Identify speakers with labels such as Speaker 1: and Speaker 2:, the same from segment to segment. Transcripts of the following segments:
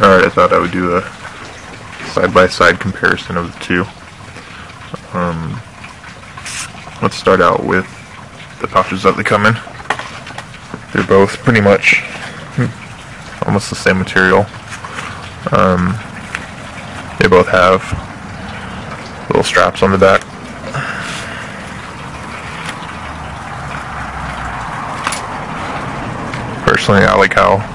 Speaker 1: Alright, I thought I would do a side-by-side comparison of the two. Let's start out with the pouches that they come in. They're both pretty much almost the same material. They both have little straps on the back. Personally, I like how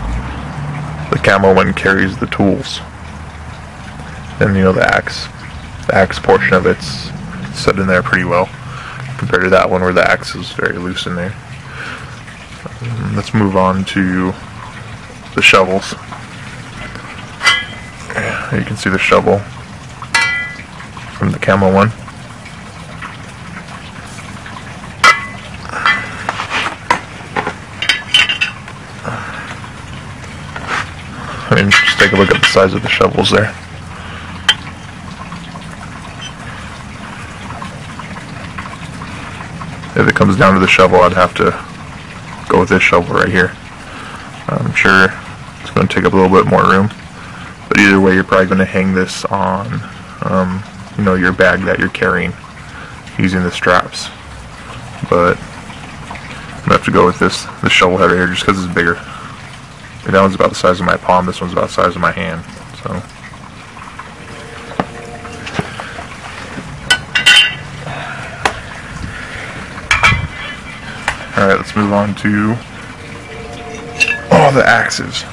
Speaker 1: the Camo one carries the tools, and the axe portion of it's set in there pretty well compared to that one where the axe is very loose in there. Let's move on to the shovels. You can see the shovel from the Camo one. I mean, just take a look at the size of the shovels there. If it comes down to the shovel, I'd have to go with this shovel right here. I'm sure it's going to take up a little bit more room, but either way, you're probably going to hang this on, your bag that you're carrying using the straps. But I'm going to have to go with this shovel head right here just because it's bigger. That one's about the size of my palm, this one's about the size of my hand. So alright, let's move on to the axes.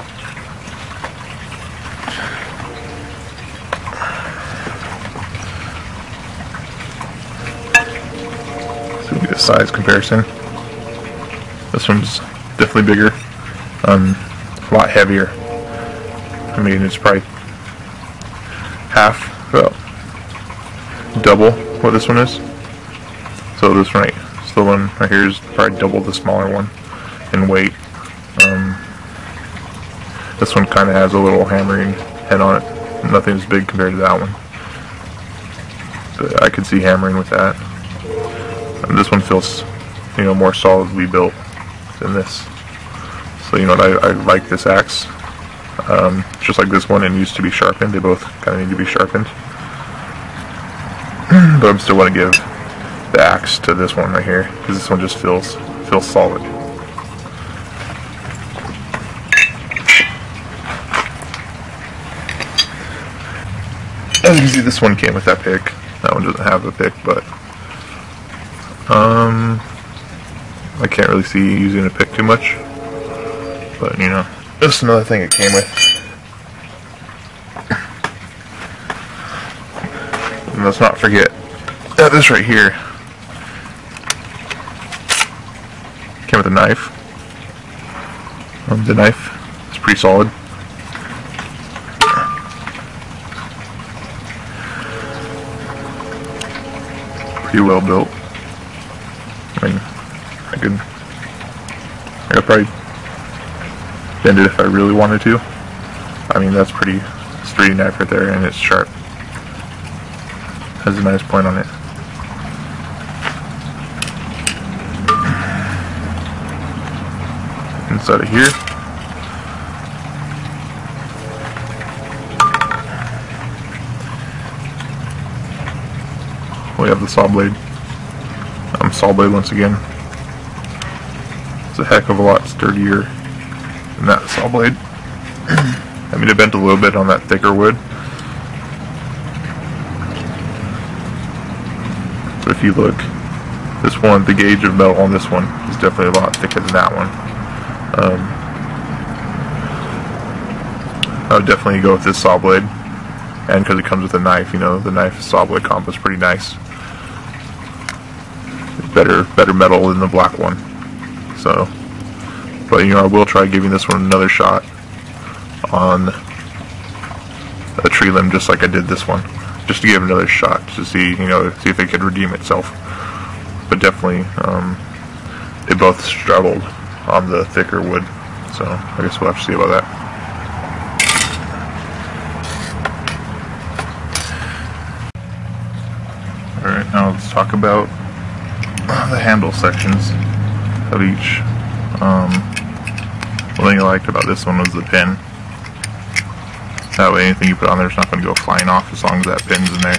Speaker 1: So we get a size comparison. This one's definitely bigger. A lot heavier. I mean, it's probably double what this one is. So this one, the one right here is probably double the smaller one in weight. This one kind of has a little hammering head on it. Nothing as big compared to that one. But I could see hammering with that. And this one feels, more solidly built than this. So I like this axe, just like this one, and used to be sharpened. They both kind of need to be sharpened, but I'm still going to give the axe to this one right here because this one just feels solid. As you can see, this one came with that pick. That one doesn't have a pick, but I can't really see using a pick too much. But that's another thing it came with. And let's not forget this right here came with a knife. The knife is pretty solid. Pretty well built. I mean, I could probably bend it if I really wanted to. I mean, that's pretty sturdy knife right there, and it's sharp. Has a nice point on it. Inside of here, we have the saw blade. Saw blade once again. It's a heck of a lot sturdier than that saw blade. I mean, it bent a little bit on that thicker wood. But if you look, this one, the gauge of metal on this one is definitely a lot thicker than that one. I would definitely go with this saw blade, and because it comes with a knife, the knife saw blade combo is pretty nice. Better metal than the black one. So, but I will try giving this one another shot on a tree limb, just like I did this one, just to give it another shot to see, see if it could redeem itself. But definitely, they both struggled on the thicker wood. So I guess we'll have to see about that. Alright, now let's talk about the handle sections of each. One thing I liked about this one was the pin. That way anything you put on there is not going to go flying off as long as that pin's in there.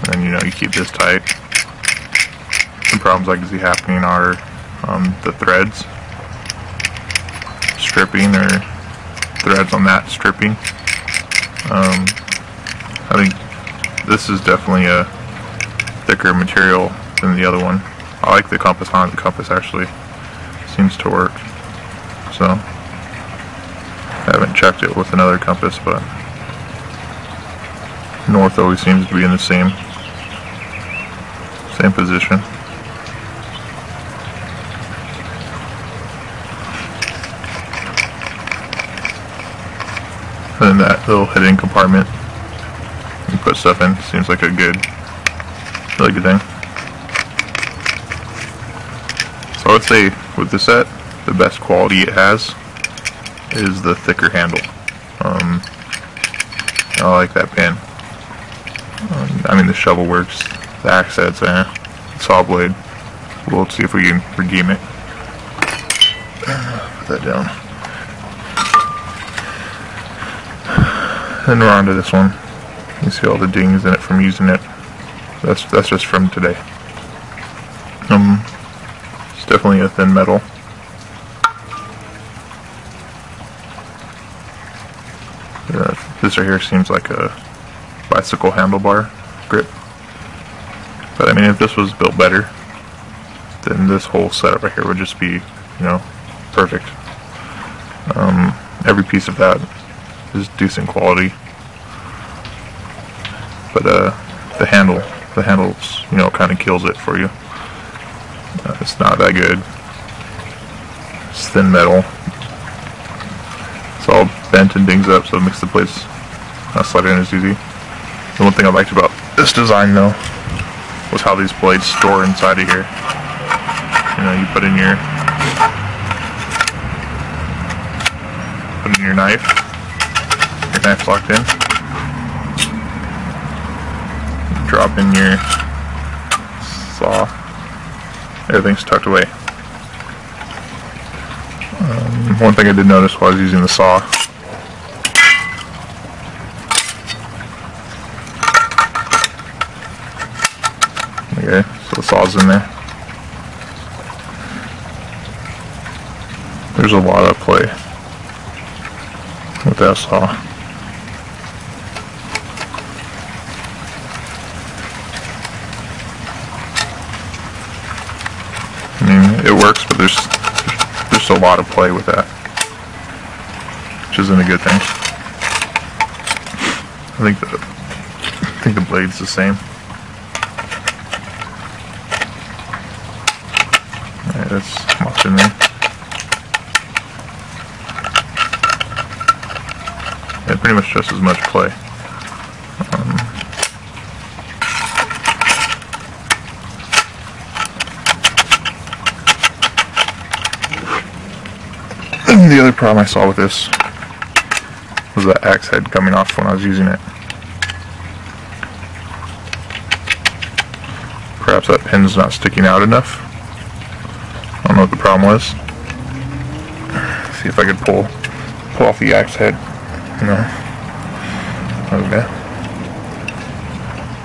Speaker 1: And then, you know, you keep this tight. Some problems I can see happening are the threads stripping, or threads on that stripping. I think this is definitely a thicker material than the other one. I like the compass on it. The compass actually seems to work. So I haven't checked it with another compass, but north always seems to be in the same position. And then that little hidden compartment you put stuff in seems like a really good thing. So I would say with this set, the best quality it has is the thicker handle. I like that pin. I mean, the shovel works. The axe head's there. The saw blade. We'll see if we can redeem it. Put that down. And we're on to this one. You see all the dings in it from using it. That's just from today. It's definitely a thin metal. This right here seems like a bicycle handlebar grip. But I mean, if this was built better, then this whole setup right here would just be, you know, perfect. Every piece of that is decent quality. But the handle's, you know, kind of kills it for you. It's not that good. It's thin metal. It's all bent and dings up, so it makes the plates not slide in as easy. The one thing I liked about this design, though, was how these blades store inside of here. You know, you put in your knife. Your knife's locked in. Drop in your saw. Everything's tucked away. One thing I did notice while I was using the saw, okay, so the saw's in there. There's a lot of play with that saw. I mean, it works, but there's a lot of play with that, which isn't a good thing. I think the blade's the same. Alright, that's locked in there. Yeah, pretty much just as much play. The other problem I saw with this was that axe head coming off when I was using it. Perhaps that pin's not sticking out enough. I don't know what the problem was. See if I could pull off the axe head. You know. Okay.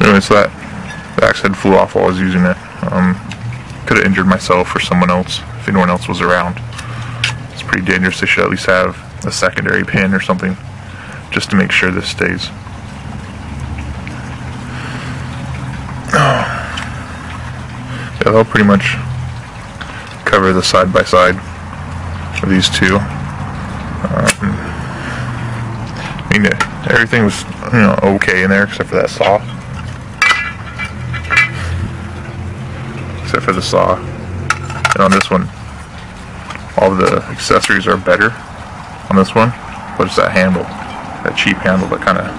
Speaker 1: Anyway, so the axe head flew off while I was using it. Could have injured myself or someone else if anyone else was around. It's pretty dangerous. They should at least have a secondary pin or something just to make sure this stays. Yeah, they'll pretty much cover the side by side of these two. I mean, everything was, you know, okay in there except for that saw. Except for the saw. And on this one, all of the accessories are better on this one, but it's that handle, that cheap handle, that kind of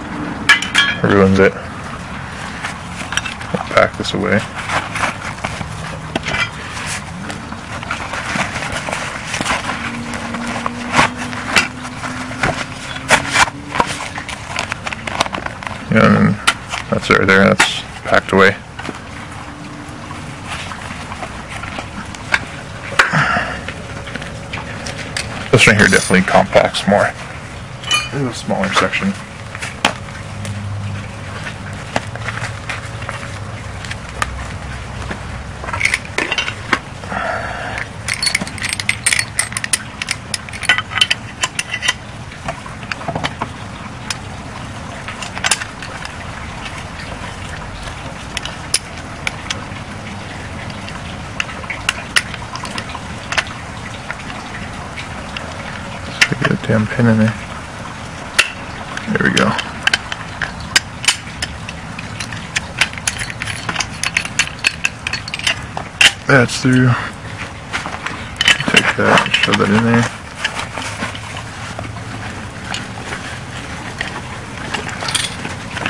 Speaker 1: ruins it. I'll pack this away. And that's it right there, that's packed away. This right here definitely compacts more. This is a smaller section. damn pin in there. There we go. That's through. Take that and shove that in there.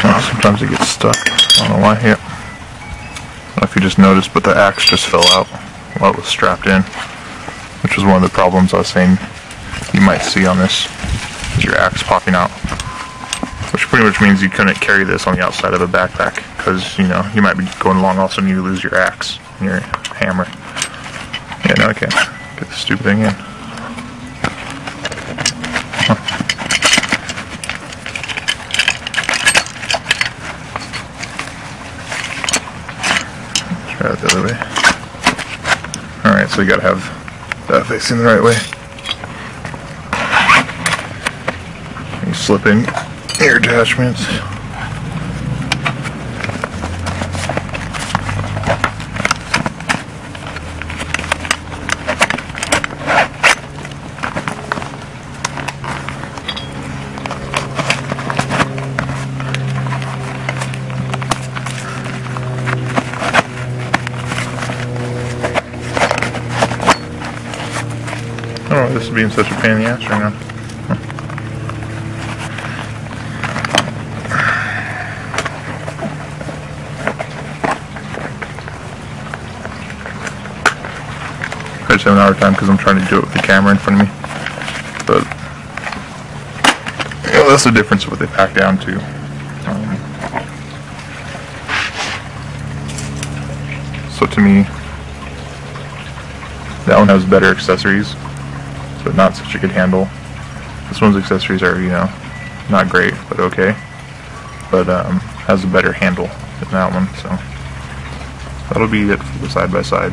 Speaker 1: Oh, sometimes it gets stuck. I don't know why. Yep. I don't know if you just noticed, but the axe just fell out while it was strapped in, which was one of the problems I was saying you might see on this, is your axe popping out, which pretty much means you couldn't carry this on the outside of a backpack, because you know you might be going along, all of a sudden you lose your axe and your hammer. Yeah, no, I can't get this stupid thing in. Try it the other way. Alright, so you gotta have that facing the right way. You slip in your attachments. I don't know why this is being such a pain in the ass right now. I just have an hard time because I'm trying to do it with the camera in front of me. But you know, that's the difference of what they pack down to. So to me, that one has better accessories, but not such a good handle. This one's accessories are, you know, not great, but okay. But has a better handle than that one, so that'll be it for the side-by-side.